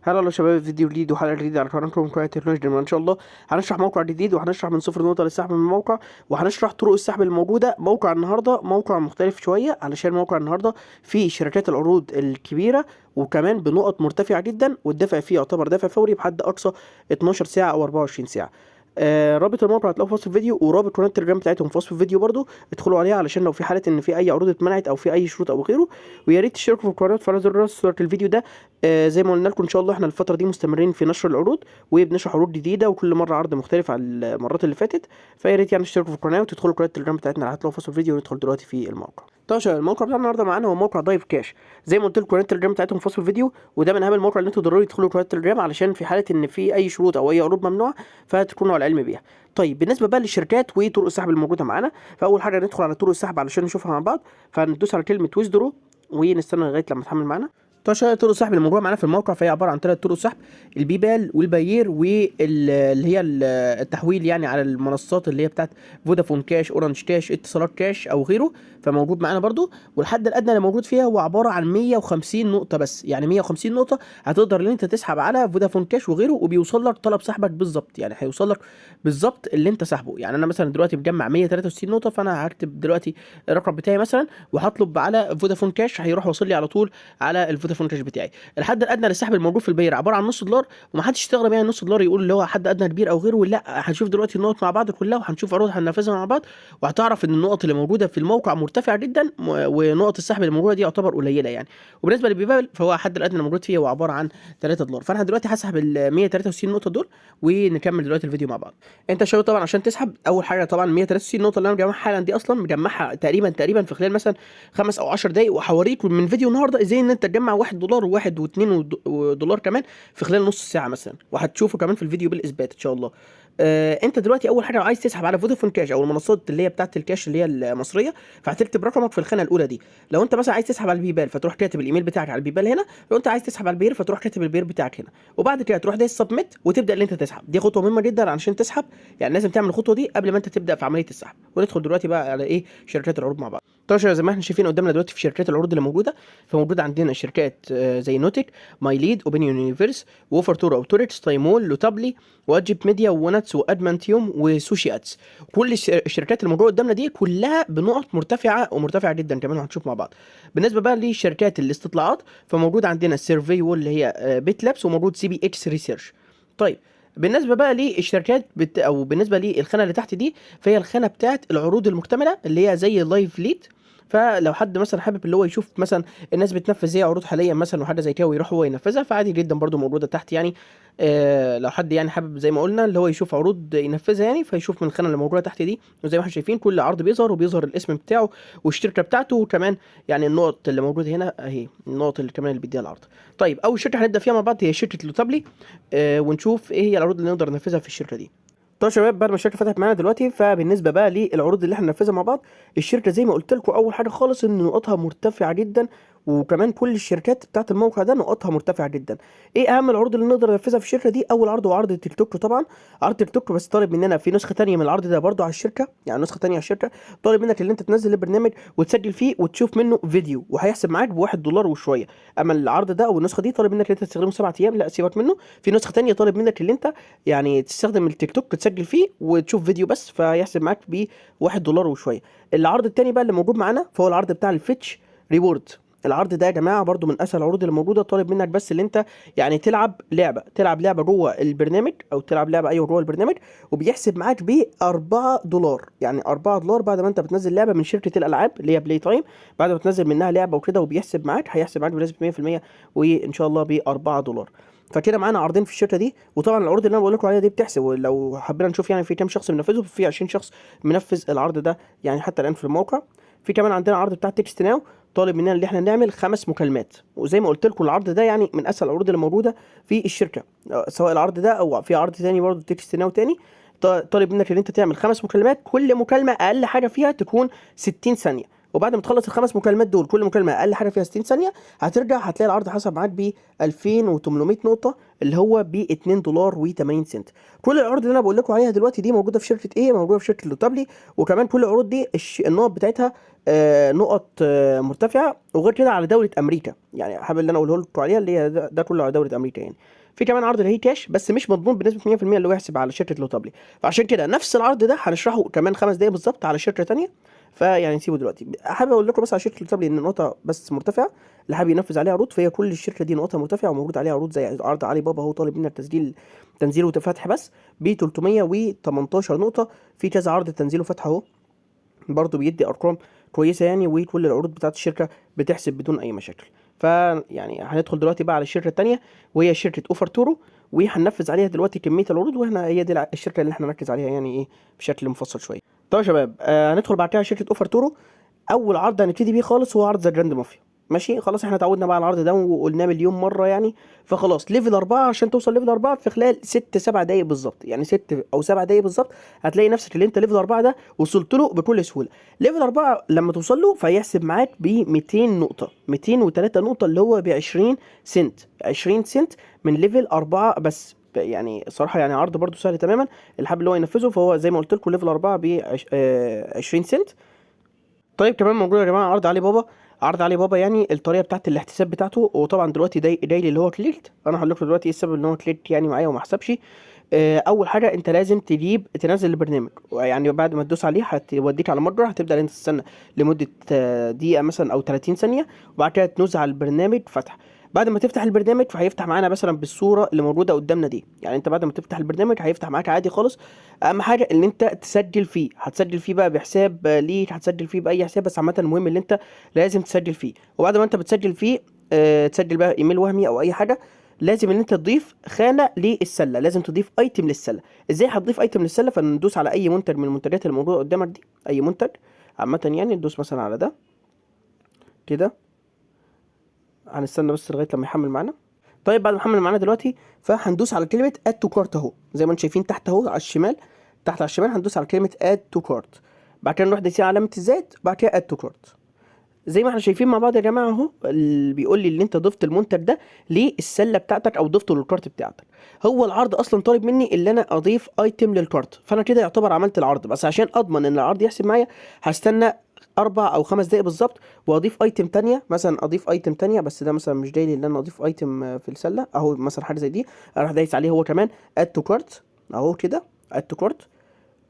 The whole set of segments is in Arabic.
هلا شباب، فيديو جديد وحلقه جديده على قناتكم قناه تكنولوجيا. ان شاء الله هنشرح موقع جديد، وهنشرح من صفر نقطه للسحب من الموقع، وهنشرح طرق السحب الموجوده. موقع النهارده موقع مختلف شويه، علشان موقع النهارده فيه شركات العروض الكبيره، وكمان بنقط مرتفعه جدا، والدفع فيه يعتبر دفع فوري بحد اقصى 12 ساعه او 24 ساعه. رابط الموقع هتلاقوه في وصف الفيديو، ورابط قناه التليجرام بتاعتهم في وصف الفيديو برضو. ادخلوا عليها علشان لو في حاله ان في اي عروض اتمنعت او في اي شروط او غيره. ويا ريت تشتركوا في القناه وتفعلوا زر الجرس صورة الفيديو ده. زي ما قلنا لكم ان شاء الله احنا الفتره دي مستمرين في نشر العروض، وبنشرح عروض جديده، وكل مره عرض مختلف عن المرات اللي فاتت. فيا ريت يعني تشتركوا في القناه وتدخلوا قناه التليجرام بتاعتنا اللي هتلاقوها في وصف الفيديو، وندخل دلوقتي في الموقع. طبعا الموقع بتاعنا النهارده معانا هو موقع دايف كاش. زي ما قلت لكم قناه التليجرام بتاعتهم في وصف الفيديو، وده من اهم المواقع اللي انتوا ضروري تدخلوا قناه التليجرام، علشان في حاله ان في اي شروط او اي عروض ممنوعه فتكونوا على علم بيها. طيب بالنسبه بقى للشركات وطرق السحب الموجوده معانا، فاول حاجه ندخل على طرق السحب علشان نشوفها مع بعض. فندوس على كلمه ويزدرو ونستنى لغايه لما تحمل معانا. طبعا طرق السحب الموجوده معانا في الموقع فهي عباره عن 3 طرق سحب: البيبال والباير واللي هي التحويل يعني على المنصات اللي هي بتاعت فودافون كاش، اورنج كاش، اتصالات كاش او غيره. فموجود معانا برضو. والحد الادنى اللي موجود فيها هو عباره عن 150 نقطه بس، يعني 150 نقطه هتقدر ان انت تسحب على فودافون كاش وغيره، وبيوصل لك طلب سحبك بالظبط. يعني هيوصل لك بالظبط اللي انت سحبه. يعني انا مثلا دلوقتي مجمع 163 نقطه، فانا هكتب دلوقتي الرقم بتاعي مثلا وهطلب على فودافون كاش، هيروح واصل لي على طول على الفودافون كاش بتاعي. الحد الادنى للسحب الموجود في البير عباره عن نص دولار، ومحدش يستغرب يعني نص دولار يقول اللي هو حد ادنى كبير او غيره. لا، هنشوف دلوقتي النقط مع بعض كلها، وهنشوف عروض هننفذها مع بعض، وهتعرف ان النقط اللي موجوده في الموقع مرتفعه جدا، ونقط السحب اللي موجوده دي يعتبر قليله يعني. وبالنسبه للبيبال فهو الحد الادنى اللي موجود فيه هو عباره عن 3 دولار. فانا دلوقتي هسحب ال 163 نقطه دول، ونكمل دلوقتي الفيديو مع بعض. انت يا شباب طبعا عشان تسحب، اول حاجه طبعا 163 نقطه اللي انا مجمعها حالا دي، اصلا مجمعها تقريبا في خلال مثلا 5 او 10 دقائق، وهوريك من فيديو النهارده ازاي ان انت تجمع 1 دولار و1 و2 دولار كمان في خلال نص ساعه مثلا، وهتشوفه كمان في الفيديو بالاثبات ان شاء الله. انت دلوقتي اول حاجه لو عايز تسحب على فودافون كاش او المنصات اللي هي بتاعه الكاش اللي هي المصريه، فهتكتب رقمك في الخانه الاولى دي. لو انت مثلا عايز تسحب على البيبال فتروح كاتب الايميل بتاعك على البيبال هنا. لو انت عايز تسحب على البير فتروح كاتب البير بتاعك هنا. وبعد كده تروح دايس سبميت وتبدا ان انت تسحب. دي خطوه مهمه جدا علشان تسحب، يعني لازم تعمل الخطوه دي قبل ما انت تبدا في عمليه السحب. وندخل دلوقتي بقى على ايه شركات العروض مع بعض. طبعا زي ما احنا شايفين قدامنا دلوقتي في شركات العروض اللي موجوده، فموجود عندنا شركات زي نوتك، ماي ليد، اوبينيون يونيفرس، ووفر تور اوتوريتس، تايمول، لوتابلي، واجيب ميديا، ونتس، وادمانتيوم، وسوشي ادز. كل الشركات اللي موجوده قدامنا دي كلها بنقط مرتفعه ومرتفعه جدا كمان، هنشوف مع بعض. بالنسبه بقى لشركات الاستطلاعات، فموجود عندنا السيرفي وول اللي هي بيت لابس، وموجود سي بي اتش ريسيرش. طيب بالنسبه بقى للشركات او بالنسبه للخانه اللي تحت دي، فهي الخانه بتاعت العروض المكتمله اللي هي زي اللايف ليد. فلو حد مثلا حابب اللي هو يشوف مثلا الناس بتنفذ ايه عروض حاليا مثلا وحاجه زي كده، ويروح هو ينفذها، فعادي جدا برضو موجوده تحت يعني. لو حد يعني حابب زي ما قلنا اللي هو يشوف عروض ينفذها يعني، فيشوف من الخانه اللي موجوده تحت دي. وزي ما احنا شايفين كل عرض بيظهر، وبيظهر الاسم بتاعه والشركه بتاعته، وكمان يعني النقط اللي موجوده هنا اهي النقط اللي كمان اللي بيديها العرض. طيب اول شركه هنبدا فيها مع بعض هي شركه لوتابلي. ونشوف ايه هي العروض اللي نقدر ننفذها في الشركه دي. طيب يا شباب، بعد ما الشركه فتحت معانا دلوقتي، فبالنسبه بقى للعروض اللي احنا ننفذها مع بعض، الشركه زي ما قلت لكم اول حاجه خالص ان نقطها مرتفعه جدا. وكمان كل الشركات بتاعت الموقع ده نقطها مرتفعه جدا. ايه اهم العروض اللي نقدر ننفذها في الشركه دي؟ اول عرض هو عرض التيك توك طبعا. عرض تيك توك بس طالب مننا في نسخه ثانيه من العرض ده برضو على الشركه، يعني نسخه ثانيه على الشركه. طالب منك ان انت تنزل البرنامج وتسجل فيه وتشوف منه فيديو، وهيحسب معاك ب1 دولار وشويه. اما العرض ده او النسخه دي طالب منك ان انت تستخدمه 7 ايام، لا سيبك منه. في نسخه ثانيه طالب منك ان انت يعني تستخدم التيك توك تسجل فيه وتشوف فيديو بس، فيحسب معاك ب1 دولار وشويه. العرض الثاني بقى اللي موجود معانا فهو العرض بتاع الفيتش ريورد. العرض ده يا جماعه برضو من اسهل العروض اللي موجوده. طالب منك بس اللي انت يعني تلعب لعبه جوه البرنامج، او تلعب لعبه ايوه جوه البرنامج، وبيحسب معاك ب 4 دولار. يعني 4 دولار بعد ما انت بتنزل لعبه من شركه الالعاب اللي هي بلاي تايم، بعد ما تنزل منها لعبه وكده، وبيحسب معاك هيحسب معاك بنسبه 100%، وان شاء الله ب 4 دولار. فكده معانا عرضين في الشركه دي. وطبعا العروض اللي انا بقول لكم عليها دي بتحسب، ولو حبينا نشوف يعني في كام شخص منفذه، في 20 شخص منفذ العرض ده يعني حتى الان في الموقع. في كمان عندنا عرض بتاع تكست ناو، طالب مننا ان احنا نعمل 5 مكالمات. وزي ما قلت لكم العرض ده يعني من اسهل العروض اللي موجوده في الشركه، سواء العرض ده او في عرض تاني برضه تكست ناو تاني. طالب منك ان انت تعمل 5 مكالمات، كل مكالمه اقل حاجه فيها تكون 60 ثانيه. وبعد ما تخلص الخمس مكالمات دول كل مكالمه اقل حاجه فيها 60 ثانيه هترجع هتلاقي العرض حسب معاك ب 2800 نقطه اللي هو ب $2.80. كل العروض اللي انا بقول لكم عليها دلوقتي دي موجوده في شركه ايه؟ موجوده في شركه لوتابلي. وكمان كل العروض دي النقط بتاعتها نقط مرتفعه، وغير كده على دوله امريكا. يعني حابب اللي انا اقوله لكم عليها اللي هي ده كله على دوله امريكا يعني. في كمان عرض الهي كاش بس مش مضمون بنسبه 100% اللي هو يحسب على شركه لوتابلي. فعشان كده نفس العرض ده هنشرحه كمان 5 دقايق بالظبط على شركه ثانيه، فيعني نسيبه دلوقتي. حابب اقول لكم بس على شركه لوتابلي ان نقطه بس مرتفعه، اللي حابب ينفذ عليها عروض فهي كل الشركه دي نقطه مرتفعه وموجود عليها عروض زي عرض علي بابا. هو طالب منا تنزيل وفتح بس ب 318 نقطه. في كذا عرض تنزيل وفتح اهو برضه بيدي ارقام كويسه يعني، وكل العروض بتاعت الشركه بتحسب بدون اي مشاكل. فيعني هندخل دلوقتي بقى على الشركه الثانيه وهي شركه اوفر تورو، وهننفذ عليها دلوقتي كميه العروض، واحنا هي دي الشركه اللي احنا نركز عليها يعني ايه بشكل مفصل شويه. طيب يا شباب هندخل بعد كده على شركه اوفر تورو. اول عرض هنبتدي بيه خالص هو عرض ذا جراند مافيا. ماشي خلاص احنا اتعودنا بقى على العرض ده وقلناه مليون مره يعني. فخلاص ليفل 4 عشان توصل ليفل 4 في خلال 6-7 دقايق بالظبط، يعني 6 او 7 دقايق بالظبط هتلاقي نفسك اللي انت ليفل 4 ده وصلت له بكل سهوله. ليفل 4 لما توصل له فيحسب معاك ب 200 نقطه، 203 نقطه اللي هو ب 20 سنت. 20 سنت من ليفل 4 بس. يعني صراحه يعني عرض برده سهل تماما، اللي حابب اللي هو ينفذه فهو زي ما قلت لكم ليفل 4 ب 20 سنت. طيب كمان موجود يا جماعه عرض علي بابا. عرض علي بابا يعني الطريقه بتاعت الاحتساب بتاعته، وطبعا دلوقتي دايلي اللي هو كليكت. انا هقول لكم دلوقتي ايه السبب ان هو كليكت يعني معايا وما حسبش. اول حاجه انت لازم تنزل البرنامج، يعني بعد ما تدوس عليه هتوديك على متجر، هتبدا انت تستنى لمده دقيقه مثلا او 30 ثانيه، وبعد كده تنوز على البرنامج فتح. بعد ما تفتح البرنامج فهيفتح معانا مثلا بالصوره اللي موجوده قدامنا دي. يعني انت بعد ما تفتح البرنامج هيفتح معاك عادي خالص. اهم حاجه ان انت تسجل فيه، هتسجل فيه بقى بحساب ليك، هتسجل فيه باي حساب، بس عامه المهم ان انت لازم تسجل فيه. وبعد ما انت بتسجل فيه تسجل بقى ايميل وهمي او اي حاجه. لازم ان انت تضيف خانه للسله، لازم تضيف ايتم للسله. ازاي هتضيف ايتم للسله؟ فندوس على اي منتج من المنتجات اللي موجوده قدامك دي، اي منتج عامه يعني. ندوس مثلا على ده كده، هنستنى بس لغايه لما يحمل معانا. طيب بعد ما حمل معانا دلوقتي فهندوس على كلمه اد تو كارت اهو، زي ما انتم شايفين تحت اهو على الشمال. تحت على الشمال هندوس على كلمه اد تو كارت، بعد كده نروح دايسين علامه الزائد، بعد كده اد تو كارت. زي ما احنا شايفين مع بعض يا جماعه اهو، اللي بيقول لي ان انت ضفت المنتج ده للسله بتاعتك او ضفته للكارت بتاعتك. هو العرض اصلا طالب مني ان انا اضيف ايتم للكارت، فانا كده يعتبر عملت العرض. بس عشان اضمن ان العرض يحسب معايا هستنى 4 أو 5 دقايق بالظبط واضيف ايتم تانية. مثلا اضيف ايتم تانية، بس ده مثلا مش دايلي ان انا اضيف ايتم في السله اهو. مثلا حاجه زي دي اروح دايس عليه هو كمان اد تو كارت اهو كده، اد تو كارت،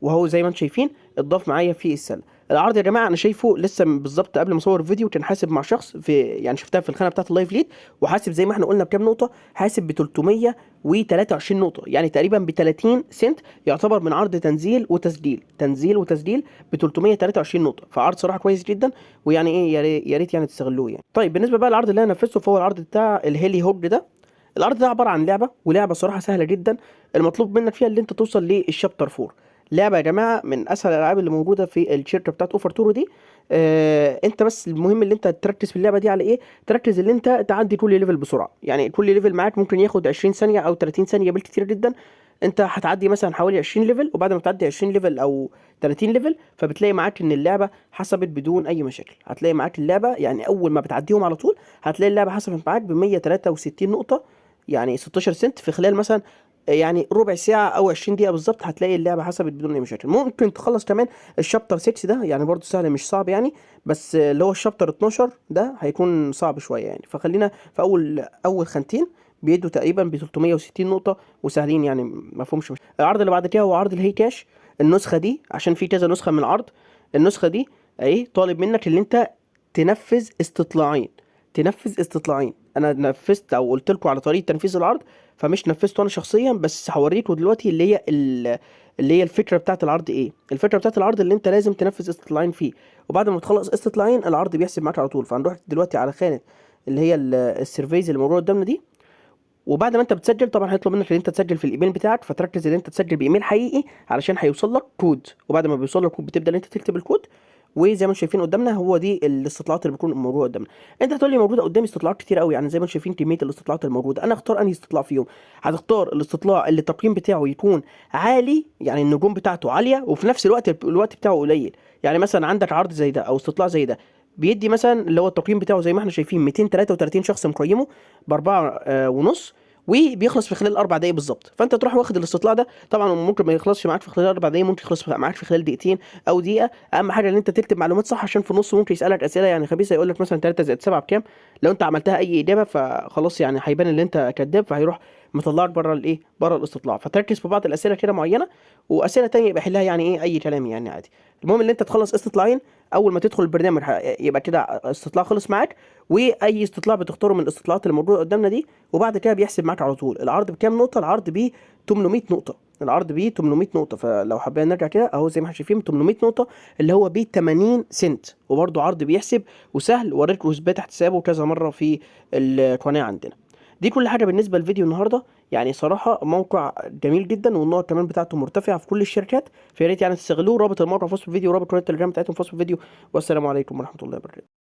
وهو زي ما انتم شايفين اتضاف معايا في السله. العرض يا جماعه انا شايفه لسه بالظبط قبل ما اصور الفيديو كان حاسب مع شخص في، يعني شفتها في الخانه بتاعه اللايف ليد، وحاسب زي ما احنا قلنا بكام نقطه، حاسب ب 323 نقطه، يعني تقريبا ب 30 سنت. يعتبر من عرض تنزيل وتسجيل ب 323 نقطه. فعرض صراحه كويس جدا، ويعني ايه يا ريت يعني تستغلوه يعني. طيب بالنسبه بقى للعرض اللي انا نفذته فهو العرض بتاع الهيلي هوج ده. العرض ده عباره عن لعبه، ولعبه صراحه سهله جدا. المطلوب منك فيها اللي انت توصل للشابتر 4. لعبه يا جماعه من اسهل الالعاب اللي موجوده في الشركه بتاعت اوفر تورو دي. انت بس المهم اللي انت تركز في اللعبه دي على ايه؟ تركز اللي انت تعدي كل ليفل بسرعه. يعني كل ليفل معاك ممكن ياخد 20 ثانيه او 30 ثانيه بالكتير جدا. انت هتعدي مثلا حوالي 20 ليفل، وبعد ما تعدي 20 ليفل او 30 ليفل فبتلاقي معاك ان اللعبه حسبت بدون اي مشاكل. هتلاقي معاك اللعبه يعني اول ما بتعديهم على طول هتلاقي اللعبه حسبت معاك ب 163 نقطه، يعني 16 سنت في خلال مثلا يعني ربع ساعة أو 20 دقيقة بالظبط. هتلاقي اللعبة حسبت بدون أي مشاكل. ممكن تخلص كمان الشابتر 6 ده، يعني برضو سهل مش صعب يعني. بس اللي هو الشابتر 12 ده هيكون صعب شوية يعني. فخلينا في أول خانتين بيدوا تقريبا ب 360 نقطة وسهلين يعني ما فيهمش مشكلة. العرض اللي بعد كده هو عرض الهي كاش. النسخة دي عشان في كذا نسخة من العرض، النسخة دي اهي طالب منك ان انت تنفذ استطلاعين. انا نفذت او قلت لكم على طريقة تنفيذ العرض، فمش نفذته انا شخصيا، بس هوريكم دلوقتي اللي هي الفكره بتاعت العرض ايه. الفكره بتاعت العرض اللي انت لازم تنفذ استطلاعين فيه، وبعد ما تخلص استطلاعين العرض بيحسب معاك على طول. فهنروح دلوقتي على خانه اللي هي السيرفيز اللي موجوده قدامنا دي. وبعد ما انت بتسجل طبعا هيطلب منك ان انت تسجل في الايميل بتاعك، فتركز ان انت تسجل بايميل حقيقي علشان هيوصل لك كود. وبعد ما بيوصل لك كود بتبدا ان انت تكتب الكود. وزي ما انتم شايفين قدامنا هو دي الاستطلاعات اللي بتكون موجوده قدامنا. انت هتقول لي موجوده قدامي استطلاعات كتير قوي، يعني زي ما انتم شايفين كميه الاستطلاعات الموجوده. انا اختار انهي استطلاع فيهم؟ هتختار الاستطلاع اللي التقييم بتاعه يكون عالي، يعني النجوم بتاعته عاليه، وفي نفس الوقت بتاعه قليل. يعني مثلا عندك عرض زي ده او استطلاع زي ده بيدي مثلا اللي هو التقييم بتاعه زي ما احنا شايفين 233 شخص مقيمه باربعة ونص، وبيخلص في خلال 4 دقايق بالظبط. فانت تروح واخد الاستطلاع ده، طبعا ممكن ما يخلصش معاك في خلال 4 دقايق، ممكن يخلص معاك في خلال دقيقتين او دقيقه. اهم حاجه ان انت تكتب معلومات صح، عشان في النص ممكن يسالك اسئله يعني خبيثه، يقول لك مثلا 3 زائد 7 بكام. لو انت عملتها اي اجابه فخلاص يعني هيبان ان انت كذاب، فهيروح مطلعك بره الايه، بره الاستطلاع. فتركز في بعض الاسئله كده معينه، واسئله تانية يبقى حلها يعني ايه، اي كلام يعني عادي. المهم ان انت تخلص استطلاعين اول ما تدخل البرنامج، يبقى كده استطلاع خلص معاك. واي استطلاع بتختاره من الاستطلاعات اللي موجوده قدامنا دي، وبعد كده بيحسب معاك على طول. العرض بكام نقطه؟ العرض ب 800 نقطه. العرض ب 800 نقطه. فلو حابين نرجع كده اهو زي ما احنا شايفين 800 نقطه اللي هو ب 80 سنت، وبرده عرض بيحسب وسهل. وريتكم اثبات حسابه كذا مره في القناه عندنا. دي كل حاجه بالنسبه للفيديو النهارده. يعني صراحه موقع جميل جدا، والنقط كمان بتاعته مرتفعه في كل الشركات، فيا ريت يعني تستغلوه. رابط الموقع في وصف الفيديو، ورابط قناه التليجرام بتاعتهم في وصف الفيديو. والسلام عليكم ورحمه الله وبركاته.